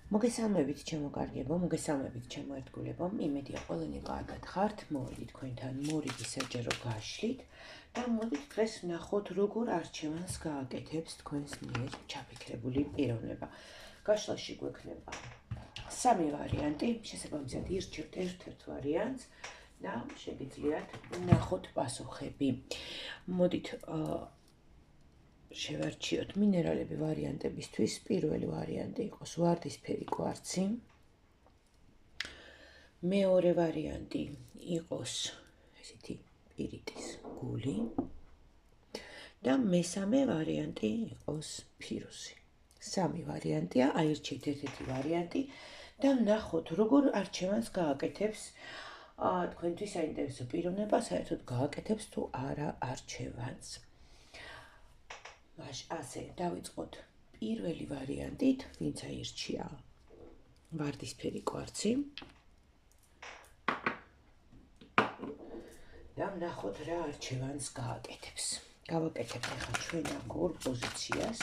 მოგესალმებით ჩემო კარგებო, მოგესალმებით ჩემო ერთგულებო, იმედია ყველანი კარგად ხართ, მოვიდით თქვენთან მორიგი საჯარო გაშლით და მოდით დღეს ვნახოთ როგორ არჩევანს გააკეთებს თქვენს მიერ ჩაფიქრებული პიროვნება. გაშლაში გვექნება სამი ვარიანტი, შესაბამისად ირჩევთ ერთ-ერთ ვარიანტს და შეგიძლიათ ვნახოთ პასუხები. მოდით შევარჩიოთ მინერალები ვარიანტებისთვის. პირველი ვარიანტი იყოს ვარდისფერი კვარცი. მეორე ვარიანტი იყოს ესეთი პირიტის გული და მესამე ვარიანტი იყოს ფირუსი. სამი ვარიანტია, აირჩიეთ ერთ-ერთი ვარიანტი და ვნახოთ როგორ არჩევანს გააკეთებს თქვენთვის საინტერესო პიროვნება, საერთოდ გააკეთებს თუ არა არჩევანს. ასე დავიწყოთ პირველი ვარიანტით, ვინც აირჩია ვარდისფერი კვარცი. და ვნახოთ რა არჩევანს გააკეთებს. გავაკეთებთ ახლა ჩვენ აქ ორ პოზიციას.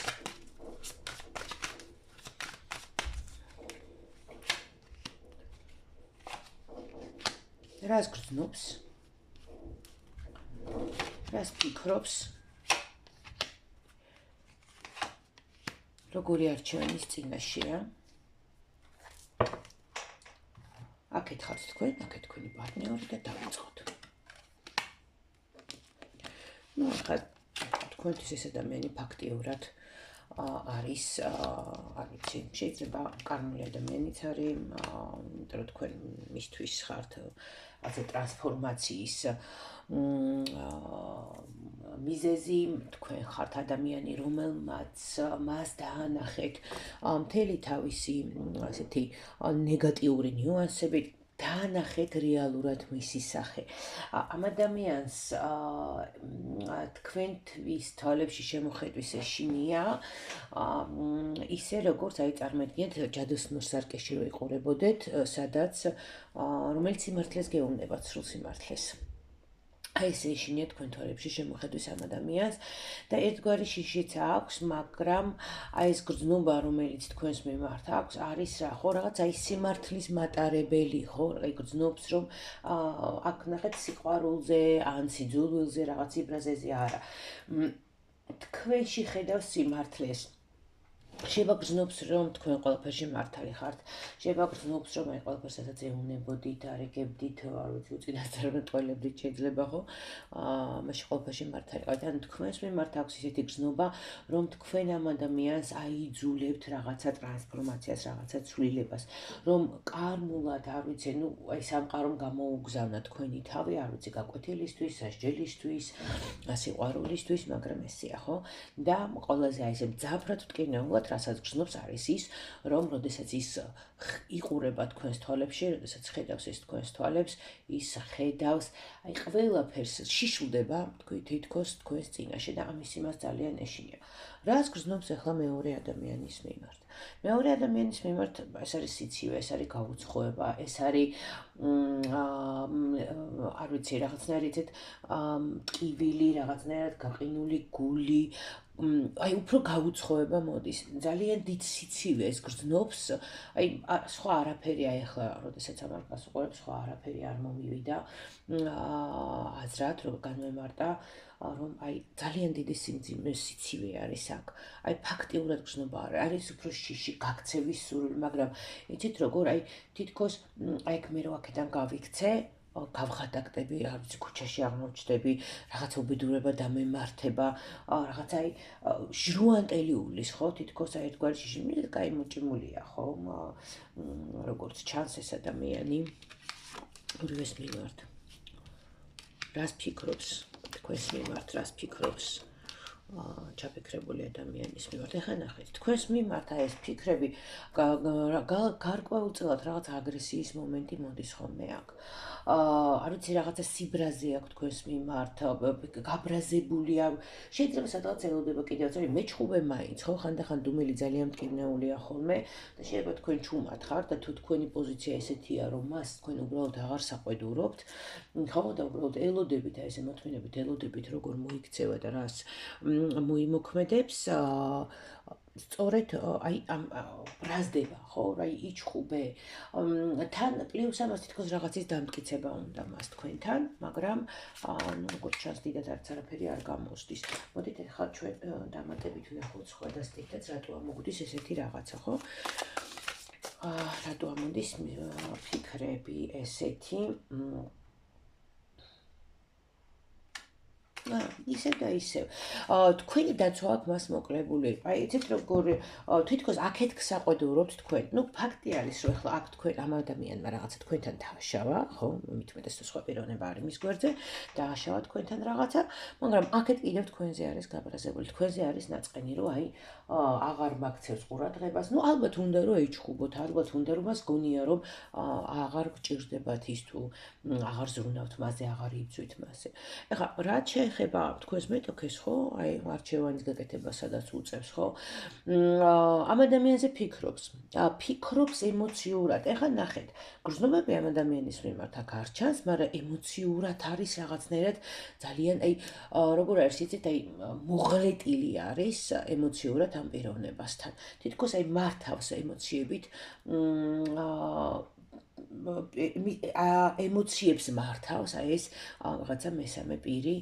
რას გრძნობს? რას ფიქრობს? როგორი არჩევანის წინაშეა? აქეთ ხართ თქვენ, აქეთ თქვენი პარტნიორი და დავიწყოთ. ახლა თქვენთვის ეს ადამიანი ფაქტიურად არის, არ ვიცი, შეიძლება კარმული ადამიანიც არის, იმიტომ რომ თქვენ მისთვის ხართ ასე ტრანსფორმაციის მიზეზი, თქვენ ხართ ადამიანი, რომელმაც მას დაანახეთ მთელი თავისი ასეთი ნეგატიური ნიუანსები, დაანახეთ რეალურად მისი სახე. ამ ადამიანს თქვენთვის თვალებში შემოხედვის ეშინია ისე როგორც წარმოიდგინეთ ჯადოსნურ სარკეში რო იყურებოდეთ, სადაც რომელიც სიმართლეს გეუბნებათ, სრულ სიმართლეს. აი ესე ეშინია თქვენ თვალებში შემოხედვის ამ ადამიანს და ერთგვარი შიშიც აქვს, მაგრამ აი ეს გრძნობა, რომელიც თქვენს მიმართ აქვს, არის რა, ხო, რაღაც აი სიმართლის მატარებელი, ხო, აი გრძნობს, რომ აქ ნახეთ სიყვარულზე, ან სიძულვილზე, რაღაც იბრაზეზე არა. თქვენში ხედავს სიმართლეს. შევაგრძნობს, რომ თქვენ ყველაფერში მართალი ხართ. შევაგრძნობს, რომ აი ყველაფერსაც ეუნებოდით, არიგებდით, არ ვიცი, უწინასწარ ტყუილებდით შეიძლება, ხო? მაშინ ყველაფერში მართალი ხართ. ან თქვენს მიმართ აქვს ისეთი გრძნობა, რომ თქვენ ამ ადამიანს აიძულებთ რაღაცა ტრანსფორმაციას, რაღაცა ცვლილებას, რომ კარმულად, არ ვიცი, ნუ აი სამყარომ გამოუგზავნა თქვენი თავი, არ ვიცი, გაკვეთილისთვის, სასჯელისთვის, სიყვარულისთვის, მაგრამ ესეა, ხო? და ყველაზე აი ესე მძაფრად მტკივნეულად რასაც გრძნობს არის ის, რომ როდესაც ის იყურება თქვენს თვალებში, როდესაც ხედავს ეს თქვენს თვალებს, ის ხედავს, აი ყველაფერს შიშულდება, თითქოს თქვენს წინაშე და ამის იმას ძალიან ეშინია. რას გრძნობს ახლა მეორე ადამიანის მიმართ? მეორე ადამიანის მიმართ ეს არის სიცივე, ეს არის გაუცხოება, ეს არის არ ვიცი, რაღაცნაირად ტკივილი, რაღაცნაირად გაყინული გული, აი უფრო გაუცხოება მოდის, ძალიან დიდ სიცივეს გრძნობს, აი სხვა არაფერი, აი ახლა როდესაც ამას გასუყურებ, სხვა არაფერი არ მომივიდა აზრად, რომ განვემარტა, რომ აი ძალიან დიდი სიცივე არის აქ. აი ფაქტიურად გრძნობა არის უფრო შიში გაქცევის სურვილი, მაგრამ იცით როგორ, აი თითქოს აი მე რო აქედან გავიქცე, გავხატაკდები, არ ვიცი, ქუჩაში აღმოჩნდები, რაღაცა უბედურება დამემართება, რაღაცა აი ჟრუანტელი უვლის, ხო, თითქოს აი ერთგვარი შიში, კაი მოჭიმულია, ხო, როგორც ჩანს ეს ადამიანი ორივეს მიმართ. რას ფიქრობს თქვენს მიმართ, რას ფიქრობს ჩაფიქრებული ადამიანის მიმართ? ეხლა ნახეთ, თქვენს მიმართ აი ეს ფიქრები გარკვეულწილად რაღაც აგრესიის მომენტი მოდის ხოლმე აქ. არ ვიცი, რაღაცა სიბრაზე აქვს თქვენს მიმართ, გაბრაზებულია, შეიძლება სადღაც ელოდება კიდევაც, არის მეჩხუბე მაინც, ხო, ხანდახან დუმილი ძალიან მტკივნეულია ხოლმე და შეიძლება თქვენ ჩუმად ხართ და თუ თქვენი პოზიცია ესეთია, რომ მას თქვენ უბრალოდ აღარ საყვედურობთ, ხო, და უბრალოდ ელოდებით, აი ესე მოთმინებით ელოდებით, როგორ მოიქცევა და რას მოიმოქმედებს, სწორედ აი ამ ბრაზდება, ხო, რა იჩხუბე. თან პლუს ამას თითქოს რაღაცის დამტკიცება უნდა მას თქვენთან, მაგრამ ну, როგორც ჩანს, დიდად არც არაფერი არ გამოსდის. მოდით ახლა ჩვენ დამატებით ვნახოთ სხვა სტიქეთს, რატო ამოგვდის ესეთი რაღაცა, ხო? რატო ამოდის ფიქრები ესეთი? ისევ და ისევ. თქვენი დაცვა აქვს მას მოკლებული. აი, იცით როგორ თითქოს აქეთ გსაყვედურობთ თქვენ. ну, ფაქტი არის, რომ ახლა აქ თქვენ ამ ადამიანმა რაღაცა თქვენთან დააშავა, ხო? მithumetes თუ სხვა პიროვნება არის მის გვერდზე, დააშავა თქვენთან რაღაცა, მაგრამ აქეთ კიდევ თქვენზე არის გაბრაზებული. თქვენზე არის ნაწყენი, რომ აი, აღარ მაგცევს ყურადღებას. ну, ალბათ უნდა რომ ეჩხუბოთ, ალბათ უნდა რომ მას გონია, რომ აღარ გჭირდებათ ის თუ აღარ ზრუნავთ მასზე, აღარ იბძვით მასზე. ეხლა რაც შეეხება თქვენს მეტოქეს, ხო? აი, არჩევანის გაკეთება სადაც უწევს, ხო? ამ ადამიანზე ფიქრობს ემოციურად. ეხლა ნახეთ, გრძნობები ამ ადამიანის მიმართ აქ არ ჩანს, მაგრამ ემოციურად არის რაღაცნაირად ძალიან, აი, როგორ არის, იცით, აი, მოღლეტილი არის ემოციურად ამ პიროვნებასთან. თითქოს აი მართავს ემოციებით, ემოციებს მართავს, აი ეს რაღაცა მესამე პირი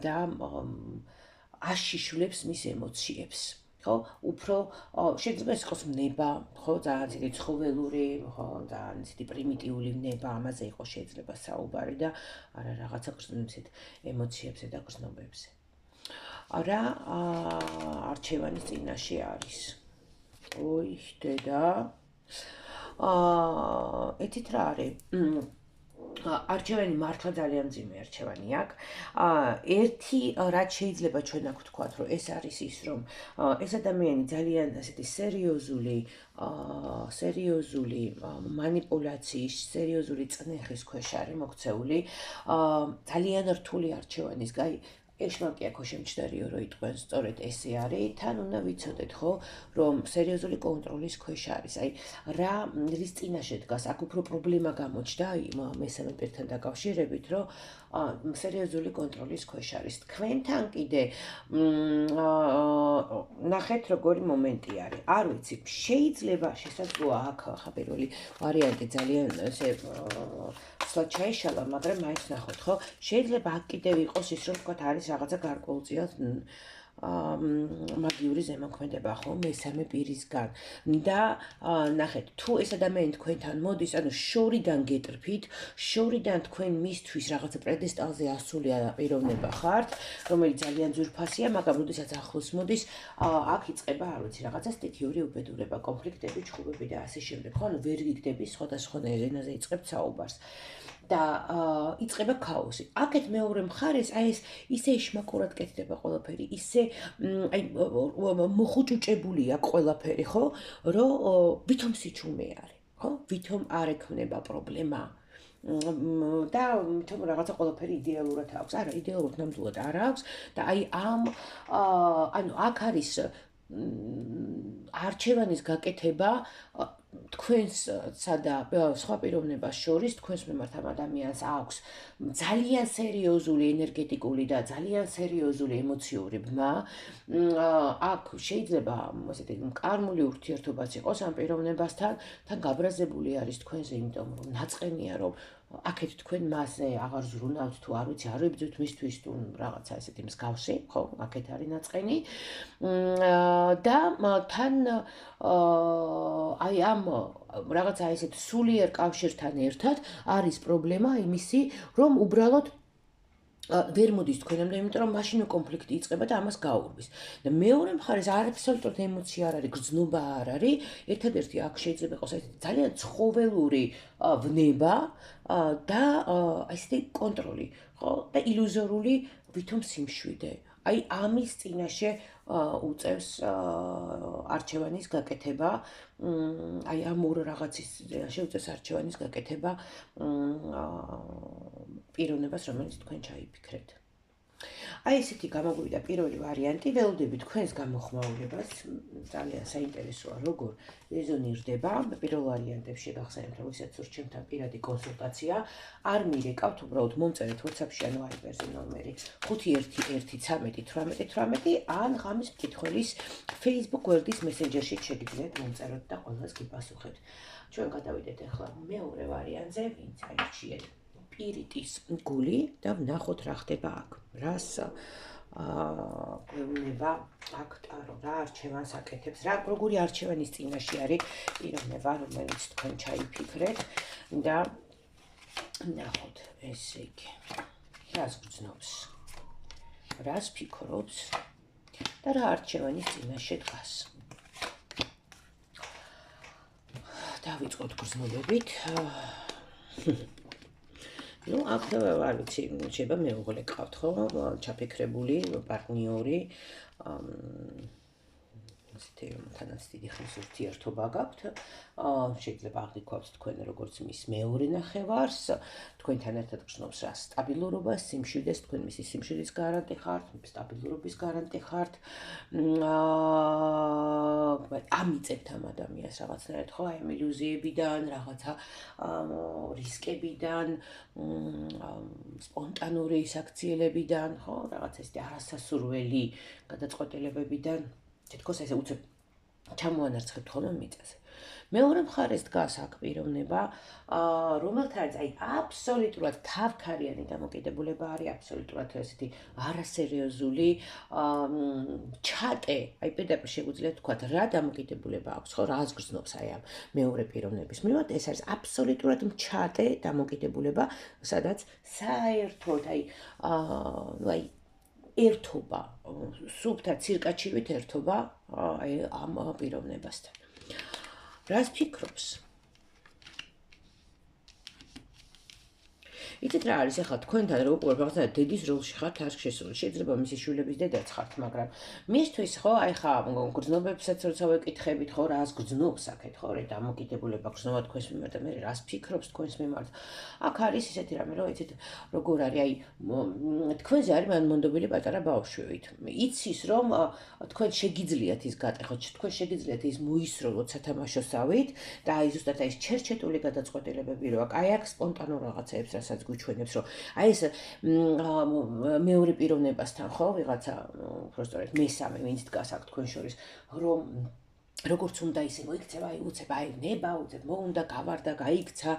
და აშიშვლებს მის ემოციებს. ხო, უფრო შეიძლება ეს იყოს ნება, ხო, ძალიან ცივი ცხოველური, ხო, ძალიან ცივი პრიმიტიული ნება, ამაზე იყოს შეიძლება საუბარი და არა რაღაცა გრძნობებზე, ემოციებზე და გრძნობებზე. რა არჩევანის წინაშე არის? ოი, დედა. ეთით რა არის? არჩევანი მართლა ძალიან მძიმე არჩევანი აქვს. ერთი რაც შეიძლება ჩვენ აქ ვთქვათ, რომ ეს არის ის, რომ ეს ადამიანი ძალიან ასეთი სერიოზული მანიპულაციის, სერიოზული წნეხის ქვეშ არის მოქცეული. ძალიან რთული არჩევანის ეშმაკი აქ შემჩნერიო რომ იტყვენ სწორედ ესე არის, თან უნდა ვიცოდეთ, ხო, რომ სერიოზული კონტროლის ქვეშ არის. აი, რის წინაშე დგას, აქ უფრო პრობლემა გამოჩნდა მესამე პირთან დაკავშირებით, რომ სერიოზული კონტროლის ქვეშ არის. თქვენთან კიდე ნახეთ როგორი მომენტი არის. არ ვიცი, შეიძლება შესაძლოა აქ ხა პირველი ვარიანტი ძალიან ესე სულ ჩაიშალა, მაგრამ მაინც ნახოთ, ხო? შეიძლება აქ კიდევ იყოს ის, რომ თქვათ არის რაღაცა გარკვეულწილად მაგიური ზემოქმედება, ხო, მესამე პირისგან. და ნახეთ, თუ ეს ადამიანი თქვენთან მოდის, ანუ შორიდან გეტრფით, შორიდან თქვენ მისთვის რაღაცა პრედესტალზე ასული პიროვნება ხართ, რომელიც ძალიან ძვირფასია, მაგრამ როდესაც ახლოს მოდის, აქ იწყება, არ ვიცი, რაღაცა სტიქიური უბედურება, კონფლიქტები, ჩხუბები და ასე შემდეგ, ხო, ანუ ვერ გიგდები სხვადასხვანაირ ენაზე იწყებთ საუბარს. და იწყება ქაოსი. აქეთ მეორე მხარეს აი ეს ისე შმაკურად კეთდება ყველაფერი, ისე აი მოხუჭუჭებულია ყველაფერი, ხო? რომ ვითომ სიჩუმე არის, ხო? ვითომ არ ექმნება პრობლემა. და თუმ რაღაცა ყველაფერი იდეალურად აქვს. არა, იდეალურად ნამდვილად არ აქვს და აი ანუ აქ არის არჩევანის გაკეთება თქვენსა და სხვა პიროვნებას შორის, თქვენს მიმართ ამ ადამიანს აქვს ძალიან სერიოზული ენერგეტიკული და ძალიან სერიოზული ემოციური ბმა. აქ შეიძლება ესეთი კარმული ურთიერთობაც იყოს ამ პიროვნებასთან, თან გაბრაზებული არის თქვენზე, იმიტომ რომ ნაწყენია, რომ აქეთ თქვენ მასზე აღარ ზრუნავთ თუ არ ვიცი, არ იბძვით მისთვის თუ რაღაცა ესეთი მსგავსი, ხო, აქეთ არის ნაწყენი. და თან აი ამ რაღაცა ესეთ სულიერ კავშირთან ერთად არის პრობლემა იმისი, რომ უბრალოდ ვერ მოდის თქვენამდე, იმიტომ რომ მაშინ კონფლიქტი იწყება და ამას გაურბის. და მეორე მხარეს აბსოლუტურად ემოცია არ არის, გრძნობა არ არის. ერთადერთი აქ შეიძლება იყოს ესეთი ძალიან ცხოველური ვნება და ესეთი კონტროლი, ხო? და ილუზორული ვითომ სიმშვიდე. აი ამის წინაშე უწევს არჩევანის გაკეთება, აი ამ ორ რაღაცის წინაშე უწევს არჩევანის გაკეთება პიროვნებას, რომელიც თქვენ ჩაიფიქრეთ. აი ესეთი გამოგვივიდა პირველი ვარიანტი, ველოდები თქვენს გამოხმაურებას, ძალიან საინტერესოა, როგორ რეზონირდება. პირველ ვარიანტებში გახსენებთ, რომ ისეთ სურჩემთან პირადი კონსულტაცია, არ მირეკავთ, უბრალოდ მომწერეთ WhatsApp-ში ან Viber-ზე ნომერი 511131818 ან ღამის მკითხველის Facebook გვერდის მესენჯერში შეგიძლიათ მომწეროთ და ყველას გიპასუხებთ. ჩვენ გადავიდეთ ახლა მეორე ვარიანტზე, ვინც აირჩიეთ პირიტის გული და ვნახოთ რა ხდება აქ. რას გვეუბნება აქ ტარო, რა არჩევანს აკეთებს, როგორი არჩევანის წინაშე არის პიროვნება, რომელიც თქვენ ჩაიფიქრეთ და ვნახოთ, ესე იგი, რას გრძნობს, რას ფიქრობს და რა არჩევანის წინაშე დგას. დავიწყოთ გრძნობებით. Ну, აქ არ ვიცი, შეიძლება მეუღლე გყავთ, ხო? ჩაფიქრებული, პარტნიორი, ასეთი თანაც დიდი ხნის ურთიერთობა გაქვთ. შეიძლება აღიქვათ თქვენ როგორც მის მეორე ნახევარს, თქვენთან ერთად გრძნობს რა სტაბილურობას, სიმშვიდეს, თქვენ მისი სიმშვიდის გარანტი ხართ, სტაბილურობის გარანტი ხართ. ამიწებთ ამ ადამიანს რაღაცნაირად, ხო? აი ამ ილუზიებიდან, რაღაცა რისკებიდან, სპონტანური საქციელებიდან, ხო? რაღაც ესეთი არასასურველი გადაწყვეტილებებიდან. თითქოს ესე უცებ ჩამოანარცხებთ ხოლმე მიწაზე. მეორე მხარეს დგას აქ პიროვნება, რომელთაც აი აბსოლუტურად თავქარიანი დამოკიდებულება არის, აბსოლუტურად ესეთი არასერიოზული ჩატე, აი პირდაპირ შეგვიძლია ვთქვათ, რა დამოკიდებულება აქვს, ხო, რას გრძნობს აი ამ მეორე პიროვნების მიმართ, ეს არის აბსოლუტურად მჩატე დამოკიდებულება, სადაც საერთოდ აი ერთობა, სუფთა ცირკაჩივით ერთობა აი ამ პიროვნებასთან. რას ფიქრობს? იცით რა არის ახლა თქვენთან როგორ რაღაცა დედის როლში ხართ არ შესული. შეიძლება მისი შვილების დედაც ხართ, მაგრამ მისთვის ხო აი ხა გრძნობებსაც როცა ვეკითხებით, ხო რას გრძნობს აქეთ, ხო რა დამოკიდებულება გრძნობა თქვენს მიმართ და მე რას ფიქრობს თქვენს მიმართ. აქ არის ისეთი რამე, რომ იცით როგორ არის აი თქვენზე არის მანმონდობილი პატარა ბავშვივით. იცის რომ თქვენ შეგიძლიათ ის გატეხოთ, თქვენ შეგიძლიათ ის მოისროლოთ სათამაშოსავით და აი ზუსტად აი ეს ჩერჩეტული გადაწყვეტილებები რო აქ აი აქ სპონტანურ რაღაცეებს რასაც გვიჩვენებს, რომ აი ეს მეორე პიროვნებასთან ხო ვიღაცა უბრალოდ მესამე ვინც დგას აქ თქვენ შორის, რომ როგორც უნდა ისე მოიქცევა, აი უცებ აი ნება, უცებ მოუნდა, გავარდა, გაიქცა,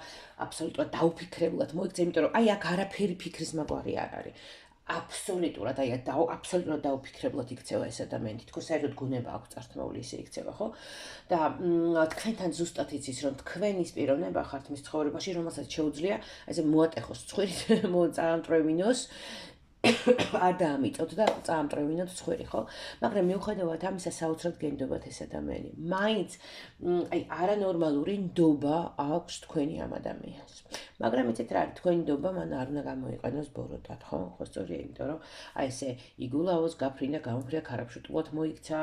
აბსოლუტურად დაუფიქრებლად მოიქცა, იმიტომ რომ აი აქ არაფერი ფიქრის მაგვარი არ არის. აბსოლუტურად აი აბსოლუტურად დაუფიქრებლად იქცევა ეს ადამიანი, თითქოს საერთოდ გონება აქვს წართმეული ისე იქცევა, ხო? და თქვენთან ზუსტად იცის, რომ თქვენის პიროვნება ხართ მის ცხოვრებაში, რომელსაც შეუძლია ესე მოატეხოს ცხვირით, წაამტრევინოს, არ დაამიწოთ და წაამტრევინოთ ცხვირი, ხო? მაგრამ მიუხედავად ამისა საოცრად გენდობათ ეს ადამიანი. მაინც აი არანორმალური ნდობა აქვს თქვენი ამ ადამიანს. მაგრამ იცით რა არის, თქვენი ნდობა მან არ უნდა გამოიყენოს ბოროტად, ხო? ხო სწორია, იმიტომ რომ აი ესე იგულაოს, გაფრინდა, გამოფრინდა, ქარაფშუტულად მოიქცა,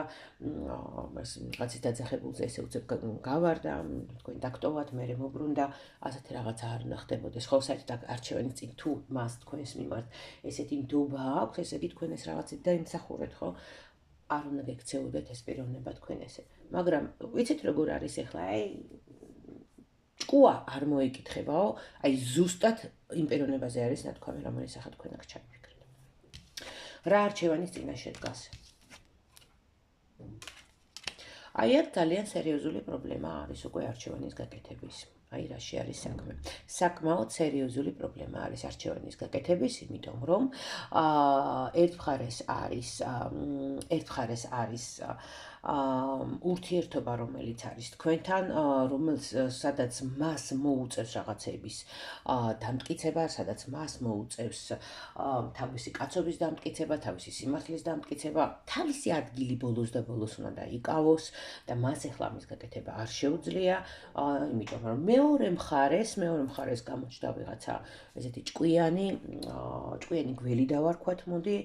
რაღაცის დაძახებულზე ესე უცებ გავარდა, თქვენ დაგტოვათ, მერე მობრუნდა, ასეთი რაღაცა არ უნდა ხდებოდეს. ხო, საერთოდ არჩევანის წინ თუ მას თქვენს მიმართ ესეთი ნდობა აქვს, ესე იგი თქვენ ეს რაღაცით დაიმსახურეთ, ხო? არ უნდა გექცეოდეთ ეს პიროვნება თქვენ ესე. მაგრამ ვიცით როგორ არის ახლა, აი ჭკუა არ მოიკითხებაო, აი ზუსტად იმ პიროვნებაზე არის ნათქვამი, რომელიც ახლა თქვენ აქ ჩაიფიქრეთ. რა არჩევანის წინაშე დგას? აი აქ ძალიან სერიოზული პრობლემა არის უკვე არჩევანის გაკეთების. აი რაში არის საქმე. საკმაოდ სერიოზული პრობლემა არის არჩევანის გაკეთების, იმიტომ რომ ერთ მხარეს არის ურთიერთობა, რომელიც არის თქვენთან, სადაც მას მოუწევს რაღაცების დამტკიცება, სადაც მას მოუწევს თავისი კაცობის დამტკიცება, თავისი სიმართლის დამტკიცება, თავისი ადგილი ბოლოს და ბოლოს უნდა დაიკავოს და მას ახლა ამის გაკეთება არ შეუძლია, იმიტომ რომ მეორე მხარეს გამოჩნდა ვიღაცა ესეთი ჭკვიანი გველი დავარქვათ, მოდი,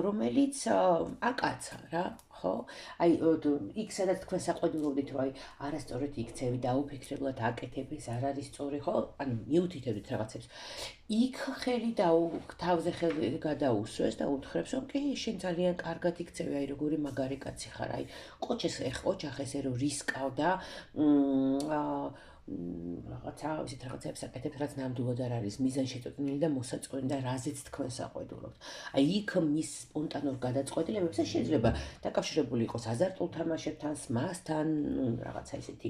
რომელიც აკაცა რა, ხო? აი იქ სადაც თქვენ საყვედურობდით, რომ აი არასწორად იქცევი, დაუფიქრებლად აკეთებ, ეს არ არის სწორი, ხო? ანუ მიუთითებდით რაღაცებს. იქ თავზე ხელი გადაუსვეს და უთხრებს, რომ კი, შენ ძალიან კარგად იქცევი, აი როგორი მაგარი კაცი ხარ, აი ოჯახ ესე რომ რისკავდა, რაღაცებს აკეთებს, რაც ნამდვილად არ არის მიზანშეწონილი და მოსაწონი და რაზეც თქვენ საყვედურობთ. აი იქ მის სპონტანურ გადაწყვეტილებებზე შეიძლება დაკავშირებული იყოს აზარტულ თამაშებთან, SMAS-თან, რაღაცა ისეთი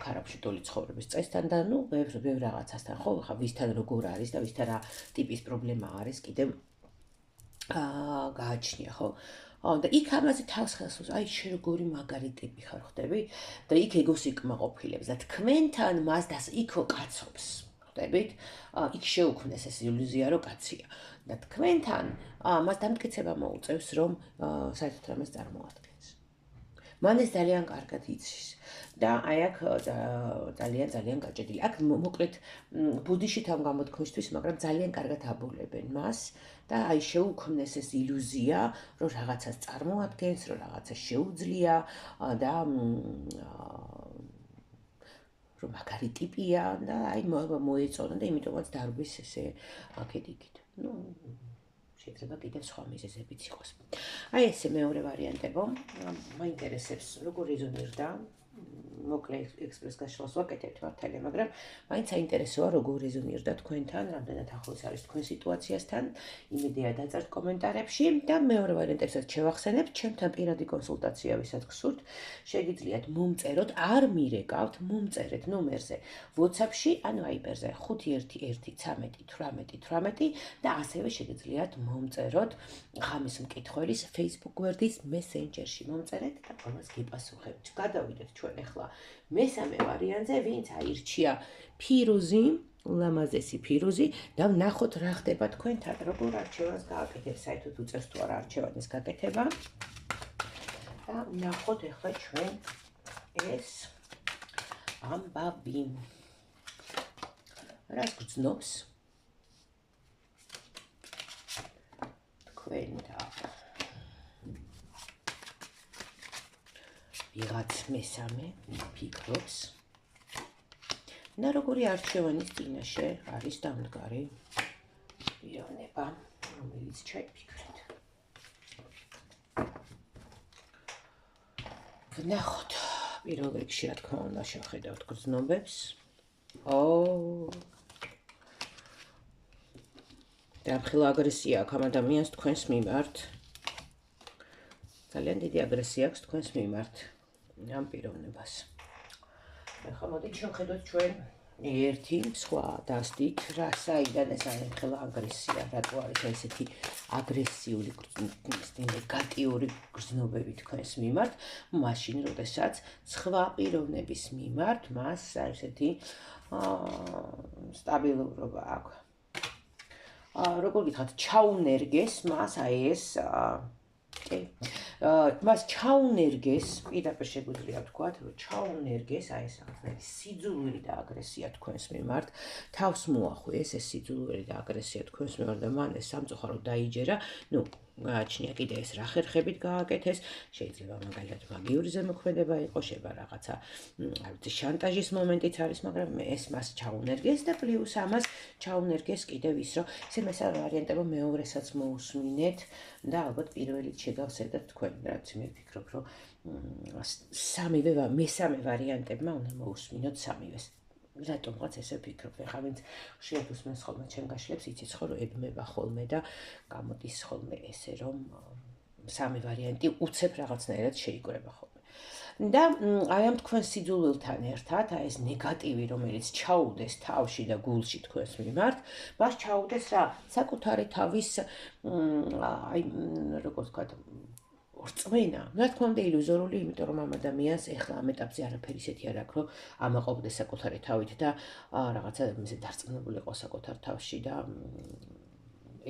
ქარაფშიტული ცხოვრების წესთან და ბევრ რაღაცასთან, ხო, ხა ვისთან როგორ არის და ვისთან რა ტიპის პრობლემა არის, კიდევ გააჩნია, ხო? და იქ ამაზე თავს ხელს უსვამს, აი შენ როგორი მაგარი ტიპი ხარ, ხვდები? და იქ ეგოს იკმაყოფილებს და თქვენთან მას იქ კაცობს, ხვდებით? იქ შეუქმნეს ეს ილუზია, რომ კაცია. და თქვენთან მას დამტკიცება მოუწევს, რომ საერთოდ რამეს წარმოადგენს. მან ეს ძალიან კარგად იცის და აი აქ ძალიან გაჭედილი. აქ მოკლედ ბუდიშით ამ გამოთქმისთვის, მაგრამ ძალიან კარგად აბოლებენ მას და აი შეუქმნეს ეს ილუზია, რომ რაღაცას წარმოადგენს, რომ რაღაცა შეუძლია და რომ მაგარი ტიპია და აი მოეწონა და იმიტომაც დარბის ესე აქეთ-იქით. შეიძლება კიდევ სხვა მიზეზებიც იყოს. აი ესე მეორე ვარიანტებო, მაინტერესებს როგორ რეზონირდა, მოკლე ექსპრეს გაშლას ვაკეთებთ მართალია, მაგრამ მაინც საინტერესოა როგორ რეზონირდა თქვენთან, რამდენად ახლოს არის თქვენ სიტუაციასთან, იმედია დაწერთ კომენტარებში და მეორე ვარიანტებსაც შევახსენებთ, ჩემთან პირადი კონსულტაცია ვისაც გსურთ, შეგიძლიათ მომწეროთ, არ მირეკავთ, მომწერეთ ნომერზე WhatsApp-ში, ან Viber-ზე 5131818 და ასევე შეგიძლიათ მომწეროთ ღამის მკითხველის Facebook გვერდის Messenger-ში მომწერეთ და ყველას გიპასუხებთ. გადავიდეთ ჩვენ ახლა მესამე ვარიანტზე, ვინც აირჩია ფირუზი, ულამაზესი ფირუზი და ვნახოთ რა ხდება თქვენთან, როგორ არჩევანს გააკეთებს, საერთოდ უწევს თუ არა არჩევანის გაკეთება. და ვნახოთ ახლა ჩვენ ეს ამბავი. რას გრძნობს თქვენ და ვიღაც მესამე ფიქრობს და როგორი არჩევანის წინაშე არის დამდგარი პიროვნება, რომელიც ჩაიფიქრეთ. ვნახოთ, პირველ რიგში რა თქმა უნდა შევხედავთ გრძნობებს. დამხილვა აგრესია აქვს ამ ადამიანს თქვენს მიმართ. ძალიან დიდი აგრესია აქვს თქვენს მიმართ ამ პიროვნებას. ახლა მოდით შევხედოთ ჩვენ ერთი სხვა დასდით, რა საიდან ეს ამხელა აგრესია, რატო არის ესეთი აგრესიული, ნეგატიური გრძნობები თქვენს მიმართ, მაშინ როდესაც სხვა პიროვნების მიმართ მას ესეთი სტაბილურობა აქვს. როგორ გითხრათ, ჩაუნერგეს მას აი ეს მას ჩაუნერგეს, პირდაპირ შეგვიძლია ვთქვათ, რომ ჩაუნერგეს აი ეს რაღაცნაირი სიძულვილი და აგრესია თქვენს მიმართ, თავს მოახვიეს ეს სიძულვილი და აგრესია თქვენს მიმართ და მან ეს სამწუხაროდ დაიჯერა, გააჩნია კიდე ეს რა ხერხებით გააკეთეს, შეიძლება მაგალითად მაგიური ზემოქმედება იყოს, შეიძლება რაღაცა შანტაჟის მომენტიც არის, მაგრამ ეს მას ჩაუნერგეს და პლუს ამას ჩაუნერგეს კიდევ ის, რომ ესე მესამე ვარიანტებო მეორესაც მოусმინეთ და ალბათ პირველით შეგავსებდეთ თქვენ, რაც მე ვფიქრობ, რომ მესამე ვარიანტებმა უნდა მოусმინოთ სამივეს. რატომღაც ესე ვფიქრობ, ხა ვინც ხშირად უსმენს ხოლმე ჩემ გაშლებს, იცის ხო, რომ ებმება ხოლმე და გამოდის ხოლმე ესე, რომ სამი ვარიანტი უცებ რაღაცნაირად შეიკრება ხოლმე. და აი ამ თქვენ სიძულვილთან ერთად, აი ეს ნეგატივი, რომელიც ჩაუდეს თავში და გულში თქვენს მიმართ, მას ჩაუდეს რა, საკუთარი თავის აი როგორ ვთქვათ, რწმენა, რა თქმა უნდა ილუზორული, იმიტომ რომ ამ ადამიანს ეხლა ამ ეტაპზე არაფერი ისეთი არ აქვს, რომ ამაყობდეს საკუთარი თავით და რაღაცა ისე დარწმუნებული იყოს საკუთარ თავში და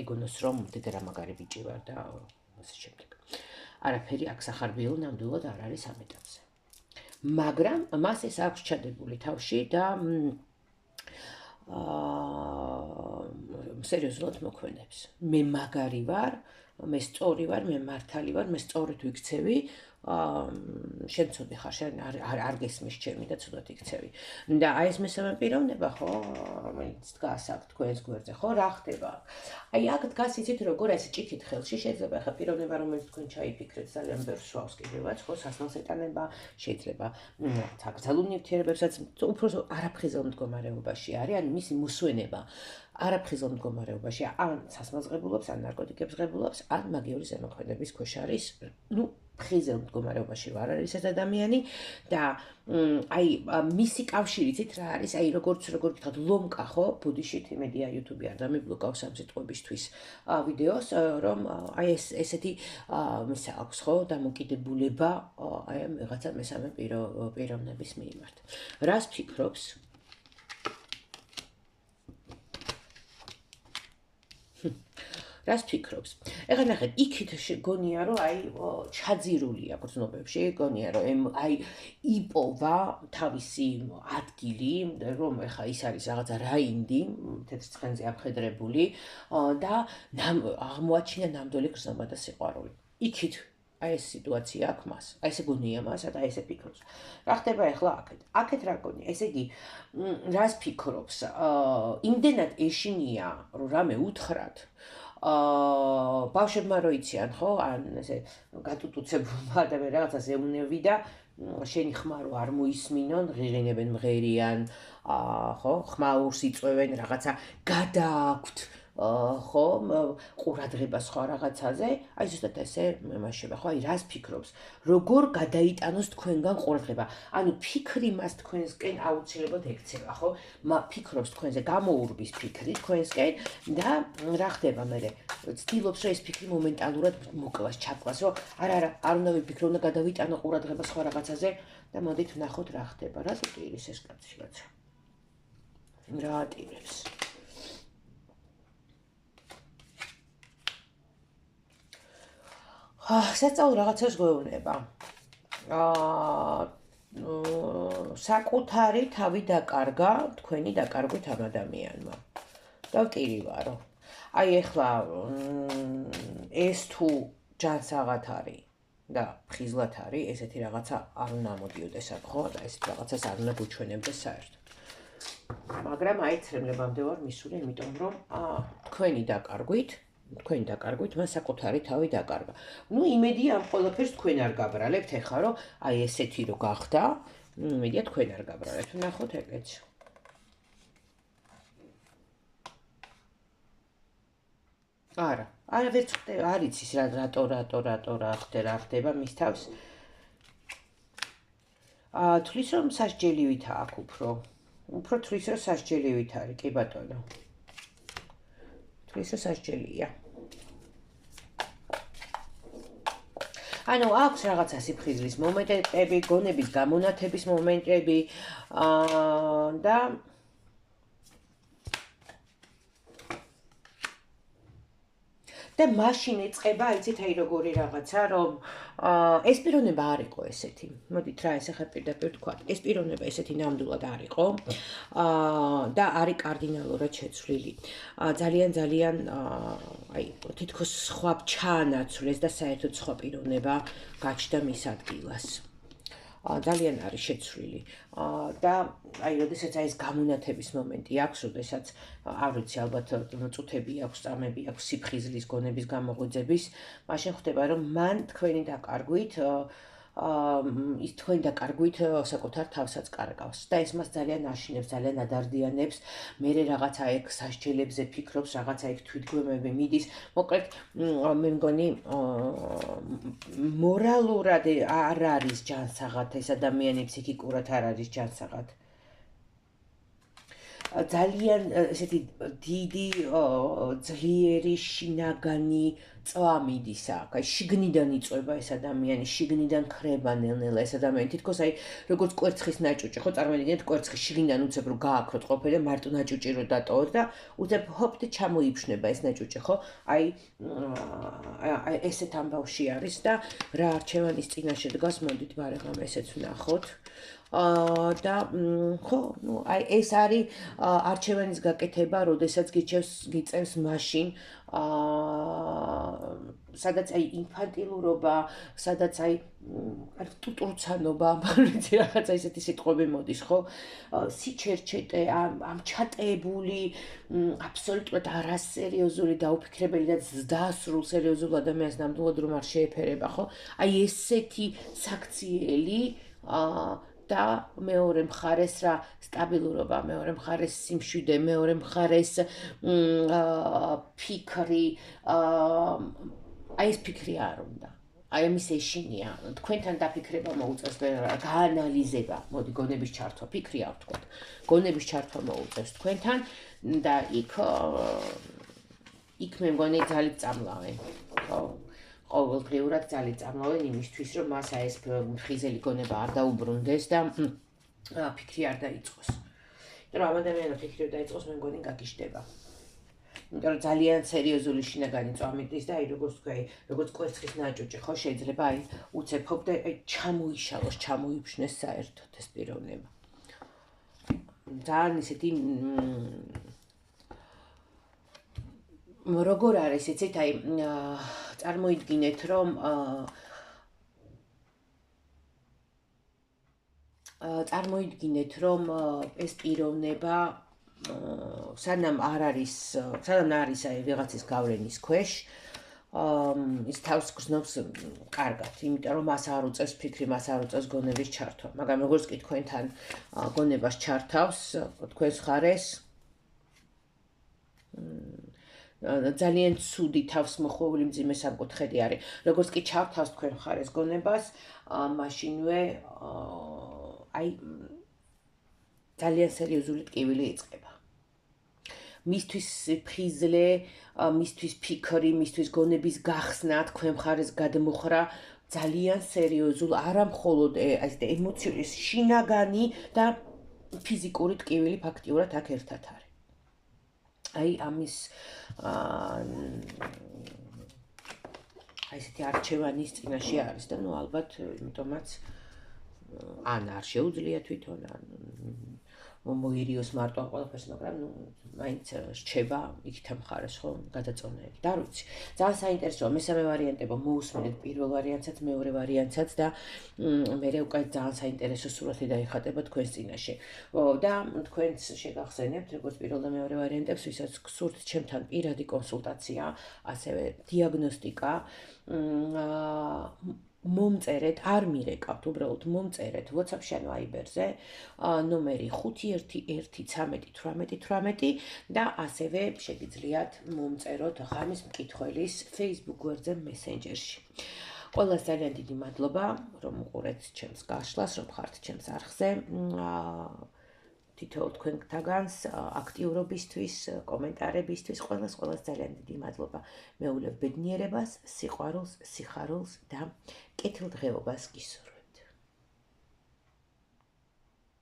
ეგონოს რომ დიდი რა მაგარი ბიჭი ვარ და ასე შემდეგ. არაფერი აქ სახარბიელო ნამდვილად არ არის ამ ეტაპზე. მაგრამ მას ეს აქვს ჩადებული თავში და სერიოზულად მოქმედებს. მე მაგარი ვარ, მე სწორი ვარ, მე მართალი ვარ, მე სწორედ ვიქცევი. შენ ცუდი ხარ, შენ არ გესმის ჩემი და ცუდად იქცევი. და აი ეს მესამე პიროვნება, ხო, რომელიც დგას აქ თქვენს გვერდზე, ხო, რა ხდება? აი აქ დგას იცით როგორ ეს ჭიქით ხელში შეიძლება ხა პიროვნება რომელიც თქვენ ჩაიფიქრეთ ძალიან ბევრს სვავს კიდევაც, ხო, სასმელს ეტანება, შეიძლება საკრძალულ ნივთიერებებსაც უფრო არაფრიზელ მდგომარეობაში არის, ან მისი მოსვენება არაფრიზელ მდგომარეობაში, ან სასმელს ღებულობს, ან ნარკოტიკებს ღებულობს, ან მაგიური ზემოქმედების ქვეშ არის, ფრიზელ მდგომარეობაში ვარ არის ეს ადამიანი და აი მისი კავშირი იცით რა არის აი როგორ გითხრათ ლომკა ხო ბუდიშით იმედია YouTube-ი არ დამიბლოკავს ამ სიტყვებისთვის ვიდეოს რომ აი ესეთი მისა აქვს ხო დამოკიდებულება აი ამ რაღაცა მესამე პიროვნების მიმართ რას ფიქრობს რას ფიქრობს? ეხლა ნახეთ, იქით გონია რომ აი ჩაძირულია გრძნობებში, გონია რომ აი იპოვა თავისი ადგილი, რომ ეხლა ის არის რაღაცა რაინდი, თეთრ ცხენზე ამხედრებული და აღმოაჩინა ნამდვილი გრძნობა და სიყვარული. იქით აი ეს სიტუაცია აქვს მას. აი ესე გონია მას და აი ესე ფიქრობს. რა ხდება ეხლა აქეთ? აქეთ რა გონია? ესე იგი, რას ფიქრობს? იმდენად ეშინია, რომ რამე უთხრათ ბავშვებმა რო იციან ხო ან ესე გატუტუცებულმა და მე რაღაცას ეუნევი და შენი ხმა რო არ მოისმინონ ღიღინებენ მღერიან ხო ხმაურს იწვევენ რაღაცა გადააქვთ ხო ყურადღება სხვა რაღაცაზე აი ზუსტად ესე მემაშება ხო აი რას ფიქრობს როგორ გადაიტანოს თქვენგან ყურადღება ანუ ფიქრი მას თქვენსკენ აუცილებლად ექცევა ხო ფიქრობს თქვენზე გამოურბის ფიქრი თქვენსკენ და რა ხდება მე ცდილობს რომ ეს ფიქრი მომენტალურად მოკლას ჩაკლას რომ არა არ უნდა ვიფიქრო უნდა გადავიტანო ყურადღება სხვა რაღაცაზე და მოდით ვნახოთ რა ხდება რა ტირის ეს კაცი რაცა რა ატირებს საწაულ რაღაცას გვეუბნება. საკუთარი თავი დაკარგა თქვენი დაკარგვით ამ ადამიანმა. დავტირივარო. აი ეხლა ეს თუ ჯანსაღად არის და ფხიზლად არის, ესეთი რაღაცა არ უნდა მოდიოდეს აქ, ხო? და ესეთი რაღაცას არ უნდა გუჩვენებდეს საერთოდ. მაგრამ აი ცრემლებამდე ვარ მისული, იმიტომ რომ თქვენი დაკარგვით მას საკუთარი თავი დაკარგა. ნუ იმედია ამ ყველაფერს თქვენ არ გაბრალებთ ეხლა რომ აი ესეთი რო გახდა, იმედია თქვენ არ გაბრალებთ. ნახოთ ეგეც. არა ვერც ხდება, არ იცის რა ხდება მის თავს. თulis რომ სასჯელივითა აქ უფრო თulis რომ სასჯელივით არის, კი ბატონო. თulis რომ სასჯელია. ანუ აქვს რაღაცა სიფხიზლის მომენტები, გონების გამონათების მომენტები და და მაშინ ეწყება, იცით, აი როგორი რაღაცა, რომ ეს პიროვნება არ იყო ესეთი. მოდით რა ეს ახლა პირდაპირ ვთქვათ. ეს პიროვნება ესეთი ნამდვილად არ იყო და არის კარდინალურად შეცვლილი. ძალიან აი თითქოს სხვა ჩაანაცვლეს და საერთოდ სხვა პიროვნება გაჩნდა მის ადგილას. ძალიან არის შეცვლილი და აი როდესაც აი ეს გამონათების მომენტი აქვს, როდესაც არ ვიცი ალბათ წუთები აქვს, წამები აქვს სიფხიზლის გონების გამოღვიძების, მაშინ ხდება რომ მან თქვენი დაკარგვით ის თქვენი დაკარგვით საკუთარ თავსაც კარგავს და ეს მას ძალიან აშინებს, ძალიან ადარდიანებს, მე რაღაცა ეგ სასჯელებზე ფიქრობს, რაღაცა ეგ თვითგვემები მიდის, მოკლედ მე მგონი მორალურად არ არის ჯანსაღად ეს ადამიანი ფსიქიკურად არ არის ჯანსაღად. ძალიან ესეთი დიდი ძლიერი შინაგანი წვა მიდის აქ, აი შიგნიდან იწვება ეს ადამიანი, შიგნიდან ქრება ნელ-ნელა ეს ადამიანი, თითქოს აი როგორც კვერცხის ნაჭუჭი, ხო წარმოვიდგინეთ კვერცხი შიგნიდან უცებ რომ გააქროთ ყოფილი და მარტო ნაჭუჭი რო დატოვოთ და უცებ ჰოპ და ჩამოიფშნება ეს ნაჭუჭი, ხო? აი ესეთ ამბავში არის და რა არჩევანის წინაშე დგას, მოდით ბარემ ესეც ვნახოთ. და ხო, ну, აი ეს არის არჩევანის გაკეთება, როდესაც გიწევს მაშინ სადაც აი ინფანტილურობა, სადაც აი ტუტურცანობა, ვიცი რაღაცა ისეთი სიტყვები მოდის, ხო? სიჩერჩეტე, ამ ჩატეებული, აბსოლუტურად არასერიოზული დაუფიქრებელი და ზრდასრულ სერიოზულ ადამიანს ნამდვილად რომ არ შეეფერება, ხო? აი ესეთი საქციელი და მეორე მხარეს რა სტაბილურობა, მეორე მხარეს სიმშვიდე, მეორე მხარეს ფიქრი, აი ეს ფიქრი არ უნდა. აი ამის ეშინია, თქვენთან დაფიქრება მოუწევს გაანალიზება, მოდი გონების ჩართვა, ფიქრი არ ვთქვათ. გონების ჩართვა მოუწევს თქვენთან და იქ მე მგონი ძალით წამლავენ. ხო? ყოველდღიურად ძალით წამლავენ იმისთვის, რომ მას აი ეს მხიზელი გონება არ დაუბრუნდეს და ფიქრი არ დაიწყოს. იმიტომ რომ ამ ადამიანმა ფიქრი არ დაიწყოს, მე მგონი გაგიშდება. იმიტომ რომ ძალიან სერიოზული შინაგანი წვამიდის და აი როგორც თქვი, როგორც კვერცხის ნაჭუჭი, ხო შეიძლება აი უცებ ჰოპ და აი ჩამოიშალოს, ჩამოიფშნეს საერთოდ ეს პიროვნება. ძალიან ისეთი როგორ არის, იცით, აი წარმოიდგინეთ, რომ ეს პიროვნება სანამ არის აი ვიღაცის გავლენის ქვეშ, ის თავს გრძნობს კარგად, იმიტომ რომ მას არ უწევს ფიქრი, მას არ უწევს გონების ჩართვა. მაგრამ როგორც კი თქვენთან გონებას ჩართავს, თქვენს ხარეს ძალიან ცუდი თავს მოხვეული მძიმე სამკუთხედი არის. როგორც კი ჩართავს თქვენ ხარეს გონებას, მაშინვე აი ძალიან სერიოზული ტკივილი იწყება. მისთვის ფხიზლე, მისთვის ფიქრი, მისთვის გონების გახსნა, თქვენ მხარეს გადმოხრა ძალიან სერიოზულ, არა მხოლოდ ესეთი ემოციური, შინაგანი და ფიზიკური ტკივილი ფაქტიურად აქ ერთად არის. აი ამის აი ესეთი არჩევანის წინაშე არის და ნუ ალბათ იმიტომაც ან არ შეუძლია თვითონ ან მოირიოს მარტო ამ ყველაფერს, მაგრამ ნუ მაინც რჩება იქით მხარეს ხო გადაწონები. და არ ვიცი, ძალიან საინტერესოა მესამე ვარიანტებო მოусმენთ პირველ ვარიანტსაც, მეორე ვარიანტსაც და მე უკვე ძალიან საინტერესო სურათი დაიხატება თქვენს წინაშე. და თქვენს შეგახსენებთ, როგორც პირველ და მეორე ვარიანტებს, ვისაც გსურთ ჩემთან პირადი კონსულტაცია, ასევე დიაგნოსტიკა, მომწერეთ, არ მირეკავთ, უბრალოდ მომწერეთ WhatsApp-ში ან Viber-ზე, ნომერი 511131818 და ასევე შეგიძლიათ მომწეროთ ღამის მკითხველის Facebook გვერდზე Messenger-ში. ყველას ძალიან დიდი მადლობა, რომ უყურეთ ჩემს გაშლას, რომ ხართ ჩემს არხზე. თითოეულ თქვენთაგანს აქტიურობისთვის, კომენტარებისთვის, ყველას ძალიან დიდი მადლობა. მეულებ ბედნიერებას, სიყვარულს, სიხარულს და კეთილდღეობას გისურვებთ.